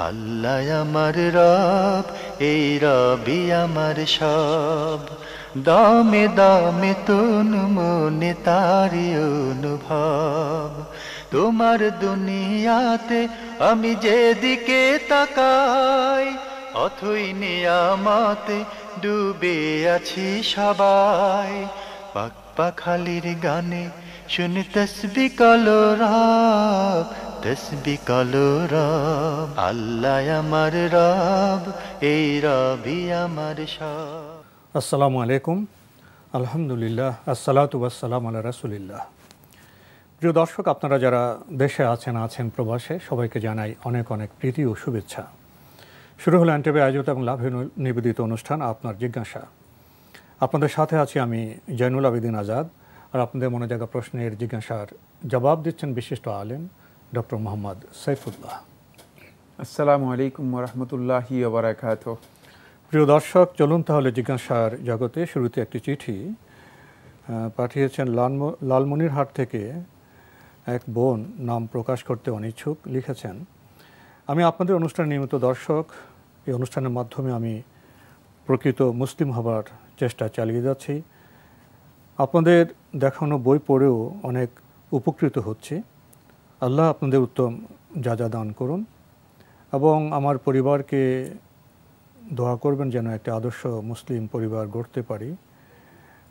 আল্লাহ আমার রব, এই রবি আমার সব। দামে দামে তুন মনে তারি অনুভব। তোমার দুনিয়াতে আমি যেদিকে তাকাই, অথই নিয়ামতে ডুবে আছি সবাই। পাক পাখালির গানে শুনি তসবি কলো রব, তসবি কলো রব। আল্লাহ আমার রব, এই রবি আমার সব। আসসালামু আলাইকুম, আলহামদুলিল্লাহ, আসসালাতু ওয়াসসালাম আলা রাসূলিল্লাহ। প্রিয় দর্শক, আপনারা যারা দেশে আছেন প্রবাসে, সবাইকে জানাই অনেক অনেক প্রীতি ও শুভেচ্ছা। শুরু হলো এনটিভি আয়োজিত এবং লাভে নিবেদিত অনুষ্ঠান আপনার জিজ্ঞাসা। আপনাদের সাথে আছি আমি জয়নুল আবেদিন আজাদ, আর আপনাদের মনে জাগা প্রশ্নের জিজ্ঞাসার জবাব দিচ্ছেন বিশিষ্ট আলেম ডক্টর মোহাম্মদ সাইফুল্লাহ। আসসালামু আলাইকুম ওয়া রাহমাতুল্লাহি ওয়া বারাকাতুহু। প্রিয় দর্শক, চলুন তাহলে জিজ্ঞাসার জগতে। শুরুতে একটি চিঠি পাঠিয়েছেন লালমনিরহাট থেকে এক বোন, নাম প্রকাশ করতে অনিচ্ছুক। লিখেছেন, আমি আপনাদের অনুষ্ঠানের নিয়মিত দর্শক। এই অনুষ্ঠানের মাধ্যমে আমি প্রকৃত মুসলিম হবার চেষ্টা চালিয়ে যাচ্ছি। আপনাদের দেখানো বই পড়েও অনেক উপকৃত হচ্ছে। আল্লাহ আপনাদের উত্তম যা দান করুন এবং আমার পরিবারকে দোয়া করবেন যেন একটা আদর্শ মুসলিম পরিবার গড়তে পারি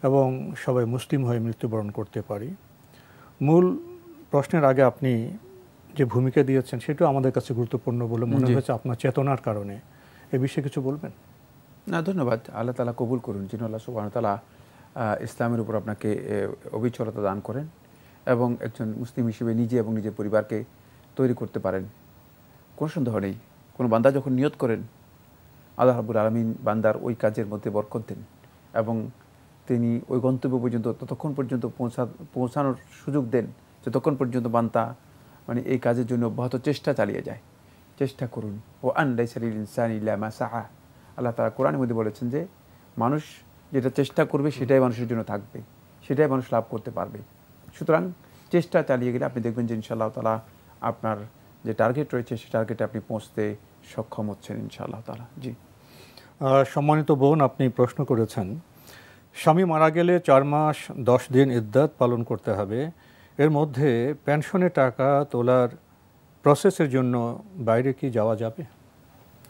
এবং সবাই মুসলিম হয়ে মৃত্যুবরণ করতে পারি। মূল প্রশ্নের আগে আপনি যে ভূমিকা দিয়েছেন সেটাও আমাদের কাছে গুরুত্বপূর্ণ বলে মনে হয়েছে আপনার চেতনার কারণে। এ বিষয়ে কিছু বলবেন? না, ধন্যবাদ। আল্লাহ তাআলা কবুল করুন। যিনি আল্লাহ সুবহানাহু ওয়া তাআলা ইসলামের উপর আপনাকে অবিচলতা দান করেন এবং একজন মুসলিম হিসেবে নিজে এবং নিজের পরিবারকে তৈরি করতে পারেন, কোনো সন্দেহ নেই। কোনো বান্দা যখন নিয়ত করেন, আল্লাহ রাব্বুল আলামিন বান্দার ওই কাজের মধ্যে বরকত দেন এবং তিনি ওই গন্তব্য পর্যন্ত ততক্ষণ পর্যন্ত পৌঁছানোর সুযোগ দেন যতক্ষণ পর্যন্ত বান্দা এই কাজের জন্য অব্যাহত চেষ্টা চালিয়ে যায়। চেষ্টা করুন। ও আন লাইসা লিল ইনসানি ইল্লা মা সাআ। আল্লাহ তাআলা কোরআনের মধ্যে বলেছেন যে মানুষ যেটা চেষ্টা করবে সেটাই মানুষের জন্য থাকবে, সেটাই মানুষ লাভ করতে পারবে। সুতরাং চেষ্টা চালিয়ে গেলে আপনি দেখবেন যে ইনশাআল্লাহ তাআলা আপনার যে টার্গেট রয়েছে সে টার্গেটে আপনি পৌঁছতে সক্ষম হচ্ছেন ইনশাআল্লাহ তাআলা। জি। সম্মানিত বোন, আপনি প্রশ্ন করেছেন, স্বামী মারা গেলে 4 মাস 10 দিন ইদ্দাত পালন করতে হবে। এর মধ্যে পেনশনের টাকা তোলার প্রসেসের জন্য বাইরে কি যাওয়া যাবে?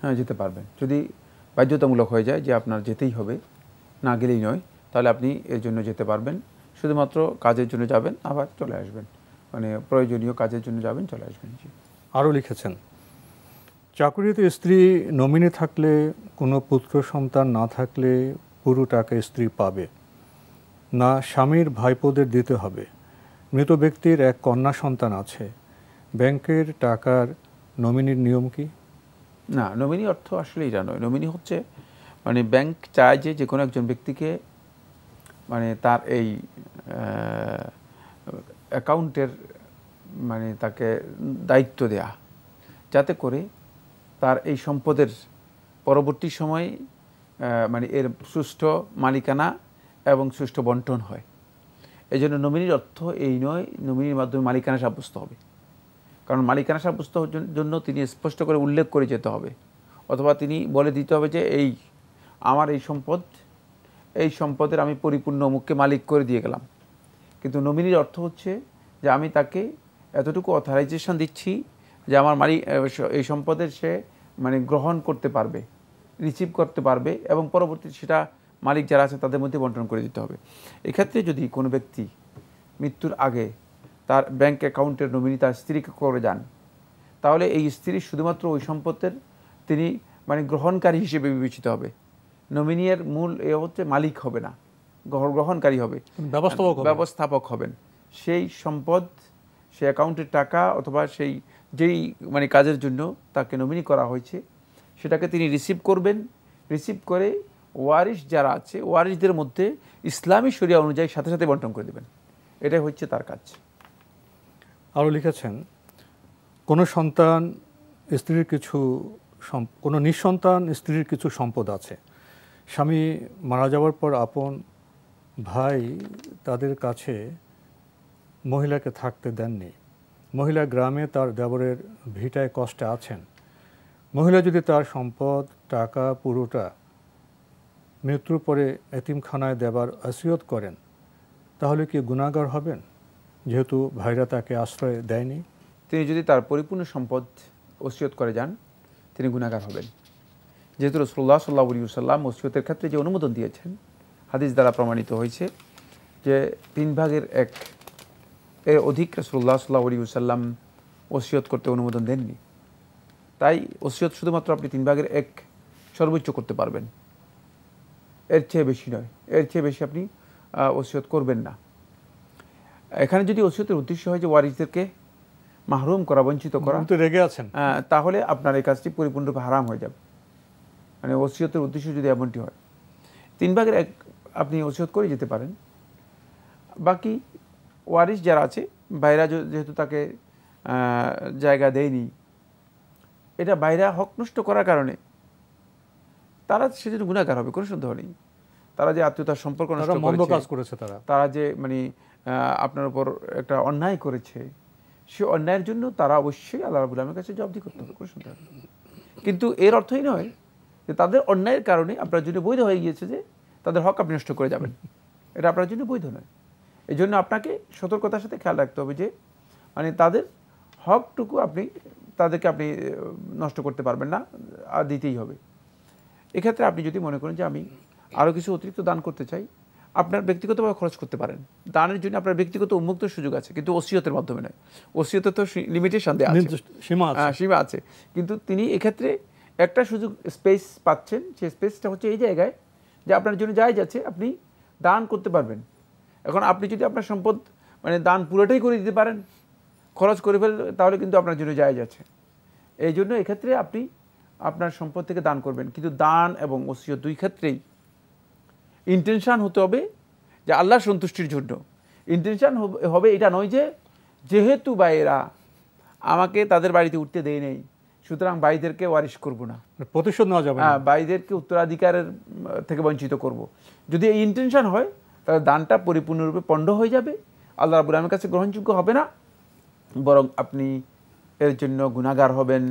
হ্যাঁ, যেতে পারবেন। যদি বাধ্যতামূলক হয়ে যায় যে আপনার যেতেই হবে, না গেলেই নয়, তাহলে আপনি এর জন্য যেতে পারবেন। শুধুমাত্র কাজের জন্য যাবেন, আবার চলে আসবেন। প্রয়োজনীয় কাজের জন্য যাবেন, চলে আসবেন। জি। আরও লিখেছেন, চাকুরিতে স্ত্রী নমিনি থাকলে, কোনো পুত্র সন্তান না থাকলে পুরো টাকা স্ত্রী পাবে না, স্বামীর ভাইপোদের দিতে হবে। মৃত ব্যক্তির এক কন্যা সন্তান আছে, ব্যাংকের টাকার নমিনির নিয়ম কি? না, নমিনি অর্থ আসলে এটা নয়। নমিনি হচ্ছে ব্যাংক চায় যে কোনো একজন ব্যক্তিকে তার এই অ্যাকাউন্টের তাকে দায়িত্ব দেয়া, যাতে করে তার এই সম্পদের পরবর্তী সময়ে এর সুষ্ঠু মালিকানা এবং সুষ্ঠু বন্টন হয়। এই জন্য নমিনির অর্থ এই নয় নমিনির মাধ্যমে মালিকানা সাব্যস্ত হবে। কারণ মালিকানা সাব্যস্ত জন্য তিনি স্পষ্ট করে উল্লেখ করে যেতে হবে, অথবা তিনি বলে দিতে হবে যে আমার এই সম্পদের আমি পরিপূর্ণ অমুককে মালিক করে দিয়ে গেলাম। কিন্তু নমিনির অর্থ হচ্ছে যে আমি তাকে এতটুকু অথরাইজেশন দিচ্ছি যে আমার এই সম্পদের সে গ্রহণ করতে পারবে, রিসিভ করতে পারবে এবং পরবর্তীতে সেটা মালিক যারা আছে তাদের মধ্যে বন্টন করে দিতে হবে। এক্ষেত্রে যদি কোনো ব্যক্তি মৃত্যুর আগে তার ব্যাংক অ্যাকাউন্টের নমিনি তার স্ত্রীকে করে যান, তাহলে এই স্ত্রী শুধুমাত্র ওই সম্পদের তিনি গ্রহণকারী হিসেবে বিবেচিত হবে। নমিনির মূল হচ্ছে মালিক হবে না, গ্রহণকারী হবে, ব্যবস্থাপক হবেন। সেই সম্পদ, সেই অ্যাকাউন্টের টাকা অথবা যেই কাজের জন্য তাকে নমিনি করা হয়েছে সেটাকে তিনি রিসিভ করবেন। রিসিভ করে ওয়ারিশ যারা আছে ওয়ারিশদের মধ্যে ইসলামী শরিয়া অনুযায়ী সাথে সাথে বন্টন করে দেবেন। এটাই হচ্ছে তার কাজ। আরও লিখেছেন, কোনো নিঃসন্তান স্ত্রীর কিছু সম্পদ আছে, স্বামী মারা যাওয়ার পর আপন ভাই তাদের কাছে মহিলাকে থাকতে দেননি। মহিলা গ্রামে তার দেবরের ভিটায় কষ্টে আছেন। মহিলা যদি তার সম্পদ টাকা পুরোটা মৃত্যুর পরে এতিমখানায় দেবার ওসিয়ত করেন তাহলে কি গুনাহগার হবেন, যেহেতু ভাইরা তাকে আশ্রয় দেয়নি? তিনি যদি তার পরিপূর্ণ সম্পদ ওসিয়ত করে যান তিনি গুনাহগার হবেন, যেহেতু রাসূলুল্লাহ সাল্লাল্লাহু আলাইহি ওয়াসাল্লাম ওসিয়তের ক্ষেত্রে যে অনুমোদন দিয়েছেন হাদিস দ্বারা প্রমাণিত হয়েছে যে 1/3 এর অধিক রাসূলুল্লাহ সাল্লাল্লাহু আলাইহি ওয়াসাল্লাম ওসিয়ত করতে অনুমোদন দেননি। তাই ওসিয়ত শুধুমাত্র আপনি 1/3 সর্বোচ্চ করতে পারবেন, এর চেয়ে বেশি নয়, এর চেয়ে বেশি আপনি ওসিয়ত করবেন না। এখানে যদি ওসিয়তের উদ্দেশ্য হয় যে ওয়ারিসদেরকে মাহরুম করা, বঞ্চিত করা, রেগে আছেন, তাহলে আপনার এই কাজটি পরিপূর্ণরূপে হারাম হয়ে যাবে। মানে ওসিয়তের উদ্দেশ্য যদি এমনটি হয় 1/3 আপনি ওসিয়ত করে যেতে পারেন। বাকি ওয়ারিস যারা আছে, ভাইরা যেহেতু তাকে জায়গা দেয়নি, এটা ভাইরা হক নষ্ট করার কারণে তারা সেজন্য গুনাহগার হবে, কোনো সন্দেহ নেই। তারা যে আত্মীয়তার সম্পর্ক নষ্ট করেছে, তারা যে মানে আপনার উপর একটা অন্যায় করেছে, সে অন্যায়ের জন্য তারা অবশ্যই আল্লাহ রাব্বুল আলামিনের কাছে জবাবদিহি করতে হবে, কোনো সন্দেহ নেই। কিন্তু এর অর্থই নয় যে তাদের অন্যায়ের কারণে আপনার জন্য বৈধ হয়ে গিয়েছে যে তাদের হক আপনি নষ্ট করে যাবেন, এটা আপনার জন্য বৈধ নয়। এই জন্য আপনাকে সতর্কতার সাথে খেয়াল রাখতে হবে যে মানে তাদের হকটুকু তাদেরকে আপনি নষ্ট করতে পারবেন না, আর দিতেই হবে। এক্ষেত্রে আপনি যদি মনে করেন যে আমি আরও কিছু অতিরিক্ত দান করতে চাই, আপনার ব্যক্তিগতভাবে খরচ করতে পারেন। দানের জন্য আপনার ব্যক্তিগত উন্মুক্ত সুযোগ আছে, কিন্তু ওসিয়তের মাধ্যমে নয়। ওসিয়তে তো লিমিটেশন দেওয়া আছে, সীমা আছে। কিন্তু তিনি এক্ষেত্রে একটা সুযোগ স্পেস পাচ্ছেন, সেই স্পেসটা হচ্ছে এই জায়গায় যে আপনার জন্য জায়েজ আছে, আপনি দান করতে পারবেন। এখন আপনি যদি আপনার সম্পদ মানে দান পুরোটাই করে দিতে পারেন, খরচ করে তাহলে কিন্তু আপনার জন্য জায়েজ আছে। এই জন্য এক্ষেত্রে আপনি আপনার সম্পদ থেকে দান করবেন, কিন্তু দান এবং ওসিয়ত দুই ক্ষেত্রেই ইন্টেনশন হতে হবে যে আল্লাহর সন্তুষ্টির জন্য। ইন্টেনশন হবে এটা নয় যে যেহেতু ভাইয়েরা আমাকে তাদের বাড়িতে উঠতে দেয় নেই, সুতরাং ভাইদেরকে ওয়ারিশ করব না, প্রতিশোধ নেওয়া যাবে না, ভাইদেরকে উত্তরাধিকারের থেকে বঞ্চিত করব। যদি এই ইন্টেনশন হয় তাহলে দানটা পরিপূর্ণরূপে পণ্ড হয়ে যাবে, আল্লাহ রাব্বুল আলামিনের কাছে গ্রহণযোগ্য হবে না, বরং আপনি এর জন্য গুনাহগার হবেন,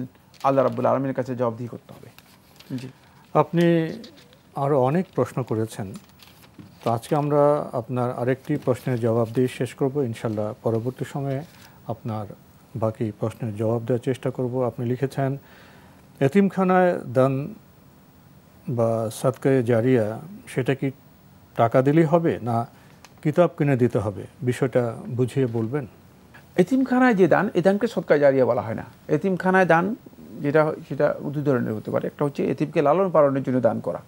আল্লাহ রাব্বুল আলামিনের কাছে জবাবদিহি করতে হবে। জি, আপনি আরও অনেক প্রশ্ন করেছেন, তো আজকে আমরা আপনার আরেকটি প্রশ্নের জবাব দিয়ে শেষ করব ইনশাল্লাহ। পরবর্তী সময়ে আপনার বাকি প্রশ্নের জবাব দেওয়ার চেষ্টা করব। আপনি লিখেছেন এতিমখানায় দান বা সাদকায়ে জারিয়া সেটা কি টাকা দিলেই হবে না কিতাব কিনে দিতে হবে, বিষয়টা বুঝিয়ে বলবেন? এতিমখানায় যে দান, এই দানকে সদকায়ে জারিয়া বলা হয় না। এতিমখানায় দান যেটা সেটা দুই ধরনের হতে পারে। একটা হচ্ছে এতিমকে লালন পালনের জন্য দান করা,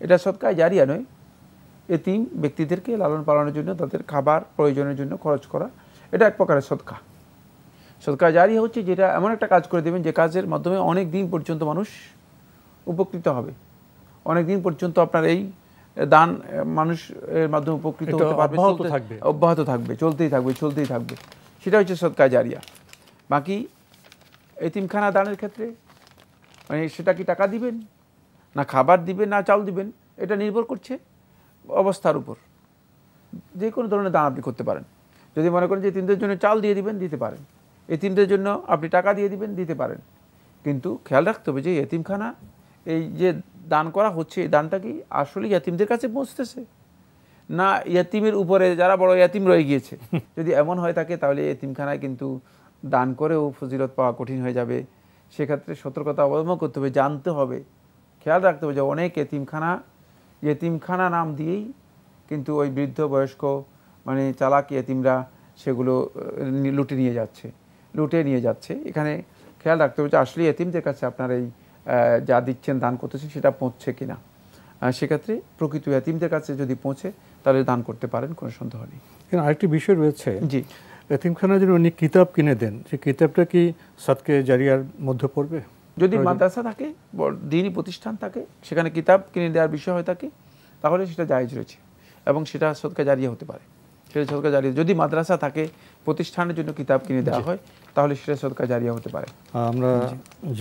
এটা সদকায়ে জারিয়া নয়। এতিম ব্যক্তিদেরকে লালন পালনের জন্য তাদের খাবার প্রয়োজনের জন্য খরচ করা, এটা এক প্রকারের সদকা। সদকায়ে জারিয়া হচ্ছে যেটা এমন একটা কাজ করে দেবেন যে কাজের মাধ্যমে অনেক দিন পর্যন্ত মানুষ উপকৃত হবে, অনেক দিন পর্যন্ত আপনার এই দান মানুষ এর মাধ্যমে উপকৃত হতে পারবে, অব্যাহত থাকবে, চলতেই থাকবে, সেটা হচ্ছে সদকায়ে জারিয়া। বাকি এতিমখানা দানের ক্ষেত্রে মানে সেটা কি টাকা দিবেন না খাবার দিবেন না চাল দিবেন, এটা নির্ভর করছে অবস্থার উপর। যে কোনো ধরনের দান আপনি করতে পারেন। যদি মনে করেন যে এতিমদের জন্য চাল দিয়ে দিবেন, দিতে পারেন। এতিমদের জন্য আপনি টাকা দিয়ে দিবেন, দিতে পারেন। কিন্তু খেয়াল রাখতে হবে যে এতিমখানা এই যে দান করা হচ্ছে, এই দানটা কি আসলে ইয়াতিমদের কাছে পৌঁছতেছে না ইয়াতিমের উপরে যারা বড় ইয়াতিম রয়ে গিয়েছে? যদি এমন হয় থাকে তাহলে এতিমখানায় কিন্তু দান করেও ফজিলত পাওয়া কঠিন হয়ে যাবে। সেক্ষেত্রে সতর্কতা অবলম্বন করতে হবে, জানতে হবে, খেয়াল রাখতে হবে যে অনেক এতিমখানা নাম দিয়েই কিন্তু ওই বৃদ্ধ বয়স্ক মানে চালাক এতিমরা সেগুলো লুটে নিয়ে যাচ্ছে। এখানে খেয়াল রাখতে হবে যে আসলে এতিমদের কাছে আপনার এই যা দিচ্ছেন দান করতেছেন সেটা পৌঁছছে কিনা। সেক্ষেত্রে প্রকৃত এতিমদের কাছে যদি পৌঁছে তাহলে দান করতে পারেন, কোনো সন্দেহ নেই। আরেকটি বিষয় রয়েছে, জি, এতিমখানায় যদি উনি কিতাব কিনে দেন, সেই কিতাবটা কি সাদকায়ে জারিয়ার মধ্যে পড়বে? যদি মাদ্রাসা থাকে, দ্বীনি প্রতিষ্ঠান থাকে, সেখানে কিতাব কিনে দেওয়ার বিষয় হয়ে থাকে, তাহলে সেটা জায়েজ রয়েছে এবং সেটা সদকায়ে জারিয়া হতে পারে। সেটা সদকায়ে জারিয়া, যদি মাদ্রাসা থাকে, প্রতিষ্ঠানের জন্য কিতাব কিনে দেওয়া হয়, তাহলে সেটা সদকায়ে জারিয়া হতে পারে। আমরা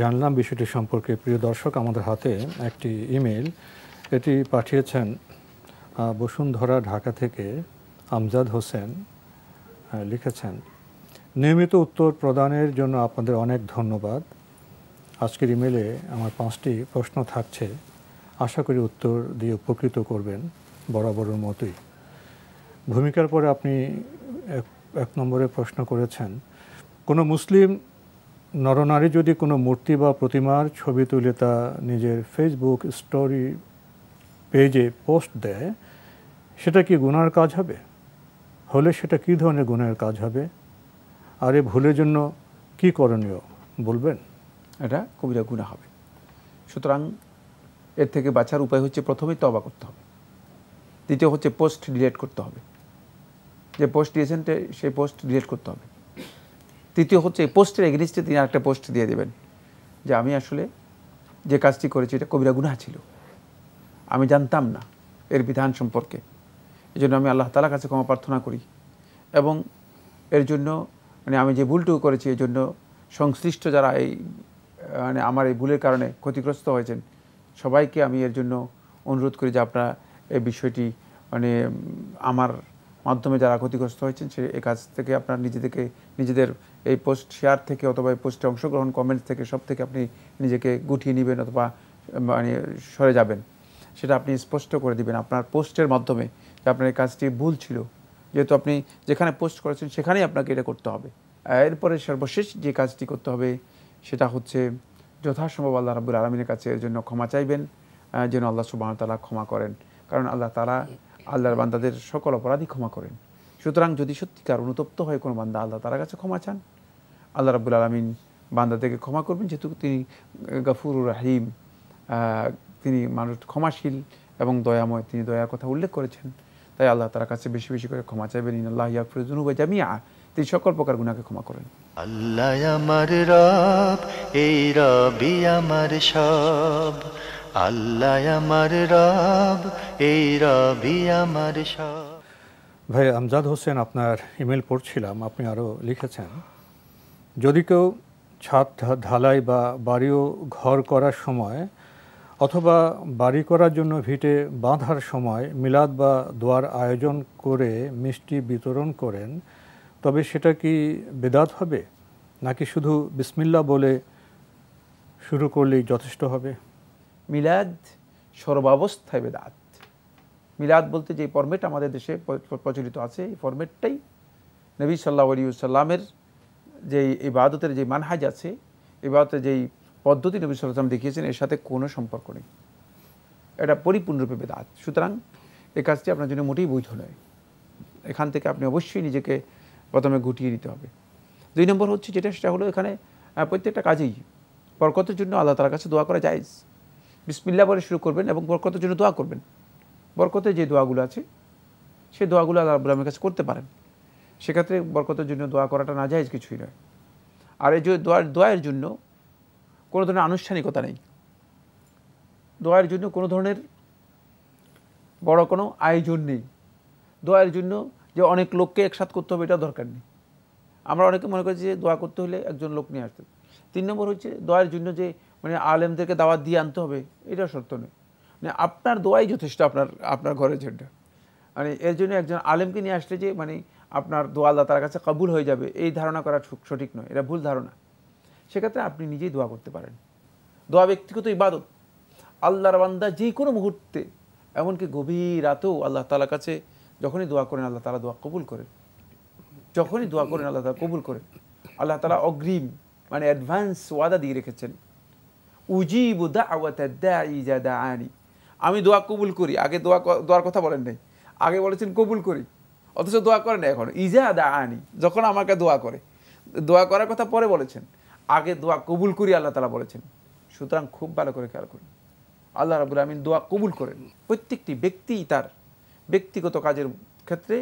জানলাম বিষয়টি সম্পর্কে। প্রিয় দর্শক, আমাদের হাতে একটি ইমেল, এটি পাঠিয়েছেন বসুন্ধরা ঢাকা থেকে আমজাদ হোসেন। লিখেছেন, নিয়মিত উত্তর প্রদানের জন্য আপনাদের অনেক ধন্যবাদ। আজকের ইমেলে আমার 5টি প্রশ্ন থাকছে, আশা করি উত্তর দিয়ে উপকৃত করবেন বরাবরের মতোই। ভূমিকার পরে আপনি এক নম্বরে প্রশ্ন করেছেন, কোনো মুসলিম নরনারী যদি কোনো মূর্তি বা প্রতিমার ছবি তুলে তা নিজের ফেসবুক স্টোরি পেজে পোস্ট দেয়, সেটা কি গুনার কাজ হবে? হলে সেটা কী ধরনের গুনার কাজ হবে? আর এ ভুলের জন্য কি করণীয় বলবেন? এটা কবিরা গুনাহ হবে। সুতরাং এর থেকে বাঁচার উপায় হচ্ছে প্রথমেই তওবা করতে হবে, দ্বিতীয় হচ্ছে পোস্ট ডিলিট করতে হবে, যে পোস্ট দিয়েছেন সেই পোস্ট ডিলিট করতে হবে, তৃতীয় হচ্ছে এই পোস্টের এগেনিস্টে তিনি আরেকটা পোস্ট দিয়ে দেবেন যে আমি আসলে যে কাজটি করেছি এটা কবিরা গুনাহ ছিল, আমি জানতাম না এর বিধান সম্পর্কে, এই জন্য আমি আল্লাহ তাআলার কাছে ক্ষমা প্রার্থনা করি, এবং এর জন্য মানে আমি যে ভুলটুকু করেছি এই জন্য সংশ্লিষ্ট যারা এই মানে আমার এই ভুলের কারণে ক্ষতিগ্রস্ত হয়েছেন সবাইকে আমি এর জন্য অনুরোধ করি যে আপনারা এই বিষয়টি মানে আমার মাধ্যমে যারা ক্ষতিগ্রস্ত হয়েছেন সে এই কাজ থেকে আপনারা নিজেদের এই পোস্ট শেয়ার থেকে অথবা এই পোস্টে অংশগ্রহণ কমেন্টস থেকে সব থেকে আপনি নিজেকে গুটিয়ে নেবেন অথবা মানে সরে যাবেন, সেটা আপনি স্পষ্ট করে দিবেন আপনার পোস্টের মাধ্যমে যে আপনার এই কাজটি ভুল ছিল, যেহেতু আপনি যেখানে পোস্ট করেছেন সেখানেই আপনাকে এটা করতে হবে। এরপরে সর্বশেষ যে কাজটি করতে হবে সেটা হচ্ছে যথাসম্ভব আল্লাহ রাব্বুল আলামিনের কাছে এর জন্য ক্ষমা চাইবেন, যেন আল্লাহ সুবহানাহু ওয়া তাআলা ক্ষমা করেন, কারণ আল্লাহ তাআলা আল্লাহর বান্দাদের সকল অপরাধী ক্ষমা করেন। সুতরাং যদি সত্যিকার অনুতপ্ত হয় কোনো বান্দা আল্লাহ তাআলার কাছে ক্ষমা চান, আল্লাহ রাব্বুল আলামিন বান্দাদেরকে ক্ষমা করবেন, যেহেতু তিনি গফুরুর রহিম, তিনি মানুষ ক্ষমাশীল এবং দয়াময়, তিনি দয়ার কথা উল্লেখ করেছেন, তাই আল্লাহ তাআলার কাছে বেশি বেশি করে ক্ষমা চাইবেন। ইন্নাল্লাহা ইয়াগফিরুয যুনুবা জামিআ, তিনি সকল প্রকার গুনাহকে ক্ষমা করেন। আল্লাহ আমার রব, এই রবি আমার সব। আল্লাহ আমার রব, এই রবি আমার সব। ভাই আমজাদ হোসেন, আপনার ইমেল পড়ছিলাম, আপনি আরও লিখেছেন, যদি কেউ ছাদ ঢালাই বা বাড়িও ঘর করার সময় অথবা বাড়ি করার জন্য ভিটে বাঁধার সময় মিলাদ বা দোয়ার আয়োজন করে মিষ্টি বিতরণ করেন, তবে সেটা কি বেদাত হবে, নাকি শুধু বিসমিল্লাহ বলে শুরু করলেই যথেষ্ট হবে? মিলাদ সর্বাবস্থায় বেদাত। মিলাদ বলতে যে ফরম্যাট আমাদের দেশে প্রচলিত আছে, এই ফরম্যাটটাই নবী সাল্লাল্লাহু আলাইহি ওয়াসাল্লামের যে ইবাদতের যে মানহাজ আছে, ইবাদতের যেই পদ্ধতি নবী সাল্লাল্লাহু আলাইহি ওয়াসাল্লাম দেখিয়েছেন, এর সাথে কোনো সম্পর্ক নেই, এটা পরিপূর্ণরূপে বেদাত। সুতরাং এই কাজটি আপনার জন্য মোটেই বৈধ নয়, এখান থেকে আপনি অবশ্যই নিজেকে প্রথমে গুটিয়ে নিতে হবে। 2 নম্বর হচ্ছে যেটা, সেটা হলো এখানে প্রত্যেকটা কাজেই বরকতের জন্য আল্লাহ তাআলার কাছে দোয়া করা জায়েজ। বিসমিল্লাহ বলে শুরু করবেন এবং বরকতের জন্য দোয়া করবেন। বরকতের যে দোয়াগুলো আছে সেই দোয়াগুলো আল্লাহ রাব্বুল আলামিনের কাছে করতে পারেন, সেক্ষেত্রে বরকতের জন্য দোয়া করাটা নাজায়েজ কিছুই নয়। আর এই যে দোয়ার জন্য কোনো ধরনের আনুষ্ঠানিকতা নেই, দোয়ার জন্য কোনো ধরনের বড় কোনো আয়োজন নেই, দোয়ার জন্য যে অনেক লোককে একসাথে করতে হবে এটা দরকার নেই। আমরা অনেকে মনে করছি যে দোয়া করতে হলে একজন লোক নিয়ে আসতে। 3 নম্বর হচ্ছে দোয়ার জন্য যে মানে আলেমদেরকে দাওয়াত দিয়ে আনতে হবে, এটা শর্ত নয়, মানে আপনার দোয়াই যথেষ্ট আপনার ঘরের জন্য। মানে এর জন্য একজন আলেমকে নিয়ে আসলে যে মানে আপনার দোয়া আল্লাহ তার কাছে কবুল হয়ে যাবে, এই ধারণা করা সঠিক নয়, এটা ভুল ধারণা। সেক্ষেত্রে আপনি নিজেই দোয়া করতে পারেন। দোয়া ব্যক্তিগত ইবাদত, আল্লাহর বান্দা যে কোনো মুহূর্তে, এমনকি গভীর রাতেও আল্লাহ তাআলার কাছে যখনই দোয়া করেন আল্লাহ তাআলা দোয়া কবুল করেন, যখনই দোয়া করেন আল্লাহ তাআলা কবুল করেন। আল্লাহ তাআলা অগ্রিম মানে অ্যাডভান্স ওয়াদা দিয়ে রেখেছেন, উজিবু দাওয়াতাদ দাঈ ইযা দাআনি, আমি দোয়া কবুল করি। আগে দোয়ার কথা বলেন নাই, আগে বলেছেন কবুল করি, অথচ দোয়া করেন না এখন। ইযা দাআনি, যখন আমাকে দোয়া করে, দোয়া করার কথা পরে বলেছেন, আগে দোয়া কবুল করি আল্লাহ তাআলা বলেছেন। সুতরাং খুব ভালো করে খেয়াল করুন, আল্লাহ রাব্বুল আমিন দোয়া কবুল করেন। প্রত্যেকটি ব্যক্তি তার ব্যক্তিগত কাজের ক্ষেত্রে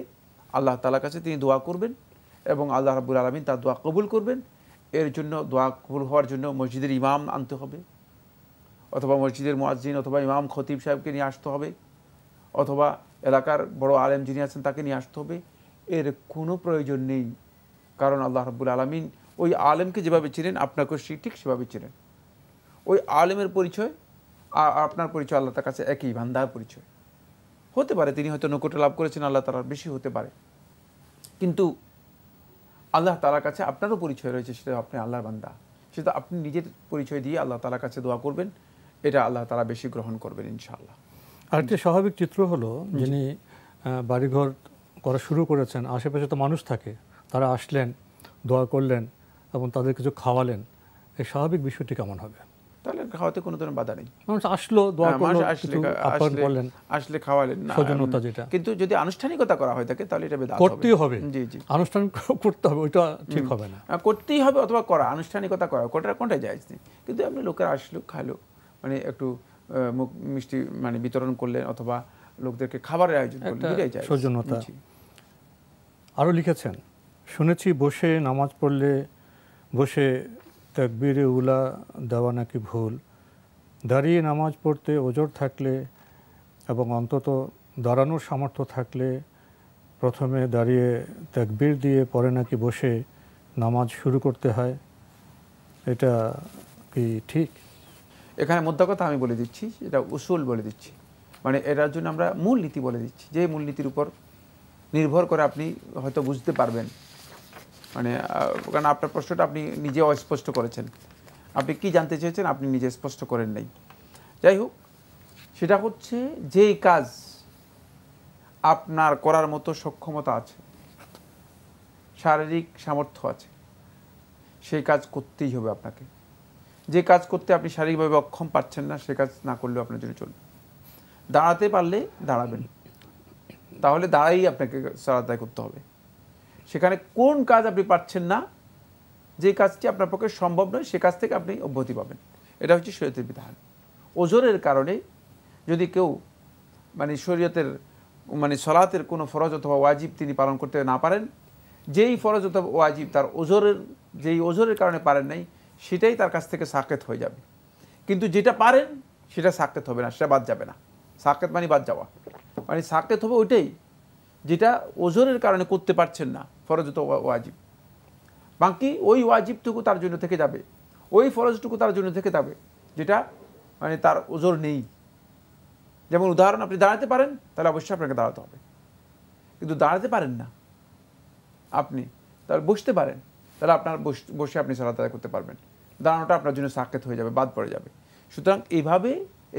আল্লাহ তাআলার কাছে তিনি দোয়া করবেন এবং আল্লাহ রাব্বুল আলামিন তার দোয়া কবুল করবেন। এর জন্য দোয়া কবুল হওয়ার জন্য মসজিদের ইমাম আনতে হবে, অথবা মসজিদের মুয়াজ্জিন অথবা ইমাম খতিব সাহেবকে নিয়ে আসতে হবে, অথবা এলাকার বড় আলেম যিনি আছেন তাকে নিয়ে আসতে হবে। এর কোনো প্রয়োজন নেই, কারণ আল্লাহ রাব্বুল আলামিন ওই আলেমকে যেভাবে চিনেন আপনাকে ঠিক সেভাবে চিনেন। ওই আলেমের পরিচয় আর আপনার পরিচয় আল্লাহ তার কাছে একই, বান্দার পরিচয়। হতে পারে তিনি হয়তো নৈকট্য লাভ করেছেন আল্লাহ তাআলার বেশি হতে পারে, কিন্তু আল্লাহ তাআলার কাছে আপনারও পরিচয় রয়েছে, সেটা আপনি আল্লাহর বান্দা। সেটা আপনি নিজের পরিচয় দিয়ে আল্লাহ তাআলার কাছে দোয়া করবেন, এটা আল্লাহ তাআলা বেশি গ্রহণ করবেন ইনশাআল্লাহ। আরেকটি স্বাভাবিক চিত্র হলো, যিনি বাড়িঘর করা শুরু করেছেন, আশেপাশে তো মানুষ থাকে, তারা আসলেন, দোয়া করলেন এবং তাদের কিছু খাওয়ালেন, এই স্বাভাবিক বিষয়টি কেমন হবে? তাহলে খাওয়াতে কোনো ধরনের বাধা নেই। মানুষ আসলো, দোয়া করলো, কিছু আপ্যায়ন করলেন, আসলে খাওয়ালেন না, সৌজন্যতা যেটা। কিন্তু যদি আনুষ্ঠানিকতা করা হয় থাকে তাহলে এটা বেদাত করতেই হবে। জি জি, আনুষ্ঠান করতে হবে, ওইটা ঠিক হবে না। করতেই হবে অথবা করা, আনুষ্ঠানিকতা করা, কোনটা জায়েজ নেই। কিন্তু আপনি লোকের আসলো, খাইলো, মানে একটু মিষ্টি মানে বিতরণ করলেন অথবা লোকদেরকে খাবারের আয়োজন করলেন, এটাই জায়েজ, সৌজন্যতা। আরও লিখেছেন, শুনেছি বসে নামাজ পড়লে বসে তাকবীরে উলা দেওয়া নাকি ভুল, দাঁড়িয়ে নামাজ পড়তে ওজর থাকলে এবং অন্তত দাঁড়ানোর সামর্থ্য থাকলে প্রথমে দাঁড়িয়ে তাকবীর দিয়ে পরে নাকি বসে নামাজ শুরু করতে হয়, এটা কি ঠিক? এখানে মোদ্দা কথা আমি বলে দিচ্ছি, এটা উসুল বলে দিচ্ছি, মানে এটার জন্য আমরা মূলনীতি বলে দিচ্ছি, যে মূলনীতির উপর নির্ভর করে আপনি হয়তো বুঝতে পারবেন, মানে কারণ আপনার প্রশ্নটা আপনি নিজে অস্পষ্ট করেছেন, আপনি কি জানতে চেয়েছেন আপনি নিজে স্পষ্ট করেন নাই। যাই হোক, সেটা হচ্ছে যেই কাজ আপনার করার মতো সক্ষমতা আছে, শারীরিক সামর্থ্য আছে, সেই কাজ করতেই হবে আপনাকে। যে কাজ করতে আপনি শারীরিকভাবে অক্ষম পাচ্ছেন না, সে কাজ না করলেও আপনার জন্য চলবে। দাঁড়াতে পারলে দাঁড়াবেন, তাহলে দাঁড়াই আপনাকে সালাত আদায় করতে হবে। সেখানে কোন কাজ আপনি পাচ্ছেন না, যে কাজটি আপনার পক্ষে সম্ভব নয়, সে কাজ থেকে আপনি অব্যাহতি পাবেন, এটা হচ্ছে শরীয়তের বিধান। ওজরের কারণে যদি কেউ মানে শরীয়তের মানে সলাতের কোনো ফরজ অথবা ওয়াজিব তিনি পালন করতে না পারেন, যেই ফরজ অথবা ওয়াজিব তার যেই ওজরের কারণে পারেন নাই, সেটাই তার কাছ থেকে সাকেত হয়ে যাবে। কিন্তু যেটা পারেন সেটা সাকেত হবে না, সেটা বাদ যাবে না। সাকেত মানে বাদ যাওয়া, মানে সাকেত হবে ওইটাই যেটা ওজরের কারণে করতে পারছেন না, ফরজ অথবা ওয়াজিব। বাকি ওই ওয়াজিবটুকু তার জন্য থেকে যাবে, ওই ফরজটুকু তার জন্য থেকে যাবে যেটা মানে তার ওজর নেই। যেমন উদাহরণ, আপনি দাঁড়াতে পারেন তাহলে অবশ্যই আপনাকে দাঁড়াতে হবে, কিন্তু দাঁড়াতে পারেন না আপনি, তাহলে বসতে পারেন, তাহলে আপনার বসে আপনি সালাত আদায় করতে পারবেন, দাঁড়ানোটা আপনার জন্য সাকেত হয়ে যাবে, বাদ পড়ে যাবে। সুতরাং এইভাবে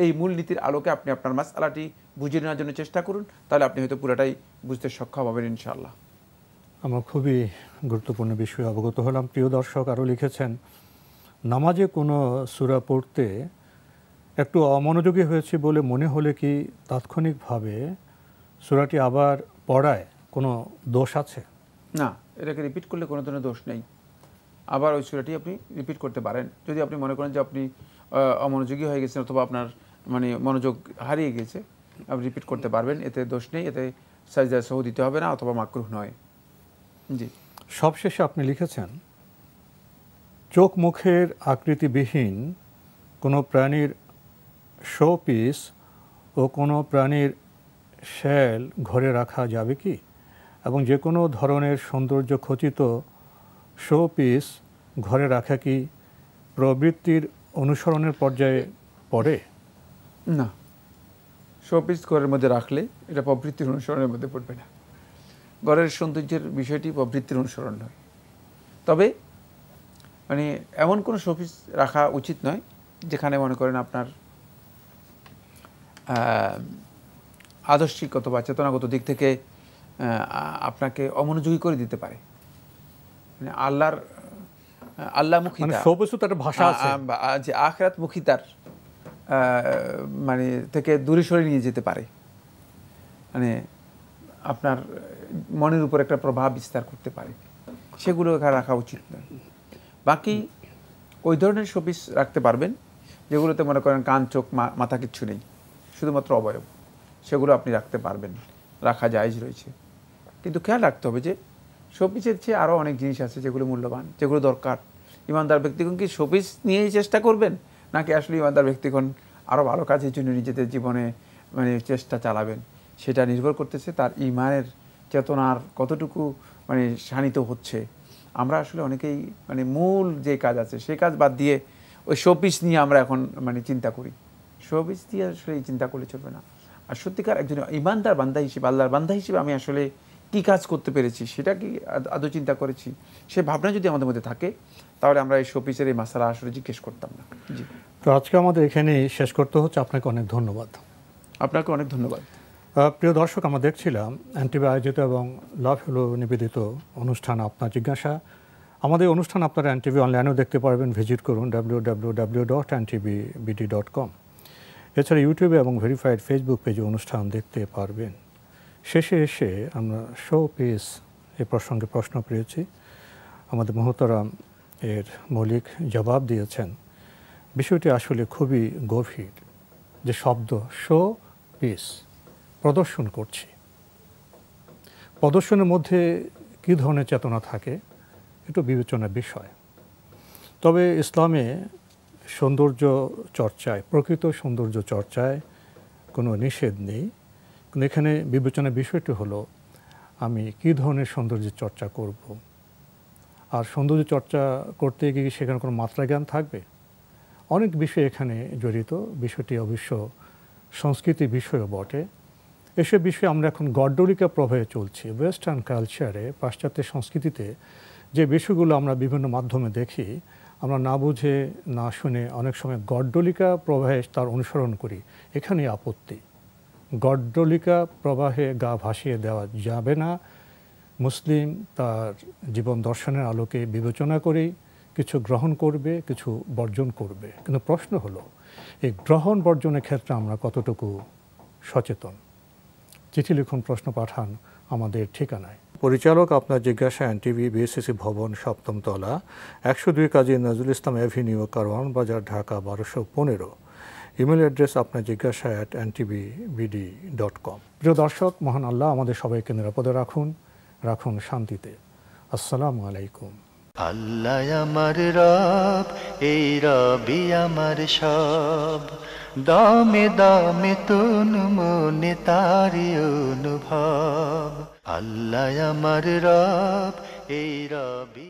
এই মূলনীতির আলোকে আপনি আপনার মাসআলাটি বুঝে নেওয়ার জন্য চেষ্টা করুন, তাহলে আপনি হয়তো পুরোটাই বুঝতে সক্ষম হবেন ইনশাআল্লাহ। আমার খুবই গুরুত্বপূর্ণ বিষয়ে অবগত হলাম। প্রিয় দর্শক আরও লিখেছেন, নামাজে কোনো সূরা পড়তে একটু অমনোযোগী হয়েছে বলে মনে হলে কি তাৎক্ষণিকভাবে সূরাটি আবার পড়ায় কোনো দোষ আছে? না, এটাকে রিপিট করলে কোনো ধরনের দোষ নেই। আবার ওই সূরাটি আপনি রিপিট করতে পারেন যদি আপনি মনে করেন যে আপনি অমনোযোগী হয়ে গেছেন অথবা আপনার মানে মনোযোগ হারিয়ে গেছে, আপনি রিপিট করতে পারবেন, এতে দোষ নেই, এতে সাজদা সহ দিতে হবে না অথবা মাকরুহ নয়। জি, সবশেষে আপনি লিখেছেন, চোখ মুখের আকৃতিবিহীন কোনো প্রাণীর শো পিস ও কোনো প্রাণীর শ্যাল ঘরে রাখা যাবে কি, এবং যে কোনো ধরনের সৌন্দর্য খচিত শো পিস ঘরে রাখা কি প্রবৃত্তির অনুসরণের পর্যায়ে পড়ে? না, শোপিস ঘরের মধ্যে রাখলে এটা প্রবৃত্তির অনুসরণের মধ্যে পড়বে না। ঘরের সৌন্দর্যের বিষয়টি প্রবৃত্তির অনুসরণ নয়। তবে মানে এমন কোনো শোপিস রাখা উচিত নয় যেখানে মনে করেন আপনার আদর্শিক অথবা চেতনাগত দিক থেকে আপনাকে অমনোযোগী করে দিতে পারে। মানে আল্লাহমুখী ভাষা আছে যে আখিরাত মুখিতার মানে থেকে দূরে সরে নিয়ে যেতে পারে, মানে আপনার মনের উপর একটা প্রভাব বিস্তার করতে পারে, সেগুলো রাখা উচিত নয়। বাকি ওই ধরনের শোপিস রাখতে পারবেন যেগুলোতে মনে করেন কান, চোখ, মাথা কিচ্ছু নেই, শুধুমাত্র অবয়ব, সেগুলো আপনি রাখতে পারবেন, রাখা জায়েজ রয়েছে। কিন্তু খেয়াল রাখতে হবে যে শোপিসের চেয়ে আরও অনেক জিনিস আছে যেগুলো মূল্যবান, যেগুলো দরকার। ইমানদার ব্যক্তিগণ কি শোপিস নিয়েই চেষ্টা করবেন, নাকি আসলে ইমানদার ব্যক্তিগণ আরও ভালো কাজের জন্য নিজেদের জীবনে মানে চেষ্টা চালাবেন, সেটা নির্ভর করতেছে তার ইমানের চেতনার কতটুকু মানে শানিত হচ্ছে। আমরা আসলে অনেকেই মানে মূল যে কাজ আছে সেই কাজ বাদ দিয়ে ওই শোপিস নিয়ে আমরা এখন মানে চিন্তা করি। শোপিস দিয়ে আসলে এই চিন্তা করলে চলবে না। আর সত্যিকার একজন ইমানদার বান্দা হিসেবে, আল্লাহর বান্দা হিসেবে আমি আসলে কী কাজ করতে পেরেছি সেটা কি আদৌ চিন্তা করেছি, সে ভাবনা যদি আমাদের মধ্যে থাকে তাহলে আমরা এই শোপিসের এই মাসালা আসলে জিজ্ঞেস করতাম না। জি, তো আজকে আমাদের এখানেই শেষ করতে হচ্ছে। আপনাকে অনেক ধন্যবাদ। আপনাকে অনেক ধন্যবাদ। প্রিয় দর্শক, আমরা দেখছিলাম এনটিভি আয়োজিত এবং লাভ হলো নিবেদিত অনুষ্ঠান আপনার জিজ্ঞাসা। আমাদের অনুষ্ঠান আপনারা এনটিভি অনলাইনেও দেখতে পারবেন, ভিজিট করুন www.ntvbd.com। এছাড়া ইউটিউবে এবং ভেরিফাইড ফেসবুক পেজে অনুষ্ঠান দেখতে পারবেন। শেষে এসে আমরা শো পিস এ প্রসঙ্গে প্রশ্ন পেয়েছি, আমাদের মহতারাম এর মৌলিক জবাব দিয়েছেন। বিষয়টি আসলে খুবই গভীর, যে শব্দ শো পিস, প্রদর্শন করছি, প্রদর্শনের মধ্যে কী ধরনের চেতনা থাকে একটু বিবেচনার বিষয়। তবে ইসলামে সৌন্দর্য চর্চায়, প্রকৃত সৌন্দর্য চর্চায় কোনো নিষেধ নেই, কিন্তু এখানে বিবেচনার বিষয়টি হলো আমি কী ধরনের সৌন্দর্যের চর্চা করব। আর সৌন্দর্য চর্চা করতে গিয়ে সেখানে কোনো মাত্রা জ্ঞান থাকবে, অনেক বিষয় এখানে জড়িত। বিষয়টি অবশ্য সংস্কৃতি বিষয়ও বটে। এসব বিষয়ে আমরা এখন গড্ডলিকা প্রভাবে চলছি। ওয়েস্টার্ন কালচারে, পাশ্চাত্য সংস্কৃতিতে যে বিষয়গুলো আমরা বিভিন্ন মাধ্যমে দেখি, আমরা না বুঝে না শুনে অনেক সময় গড্ডলিকা প্রবাহে তার অনুসরণ করি। এখানেই আপত্তি। গড্ডলিকা প্রবাহে গা ভাসিয়ে দেওয়া যাবে না। মুসলিম তার জীবন দর্শনের আলোকে বিবেচনা করেই কিছু গ্রহণ করবে, কিছু বর্জন করবে। কিন্তু প্রশ্ন হলো এই গ্রহণ বর্জনের ক্ষেত্রে আমরা কতটুকু সচেতন। চিঠি লিখুন, প্রশ্ন পাঠান আমাদের ঠিকানায়। পরিচালক আপনার জিজ্ঞাসা, এনটিভি, বিএসসিসি ভবন, 7ম তলা, 102 কাজী নজরুল ইসলাম অ্যাভিনিউ, কারওয়ান বাজার, ঢাকা 1215। ইমেল অ্যাড্রেস আপনার জিজ্ঞাসা @ntvbd.com। প্রিয় দর্শক, মহান আল্লাহ আমাদের সবাইকে নিরাপদে রাখুন, রাখুন শান্তিতে। আসসালামু আলাইকুম। আল্লাহ আমার রব, এই রবি আমার সব, দামে দামে তুন মনে তারি অনুভব। আল্লাহ আমার রব, এই রবি।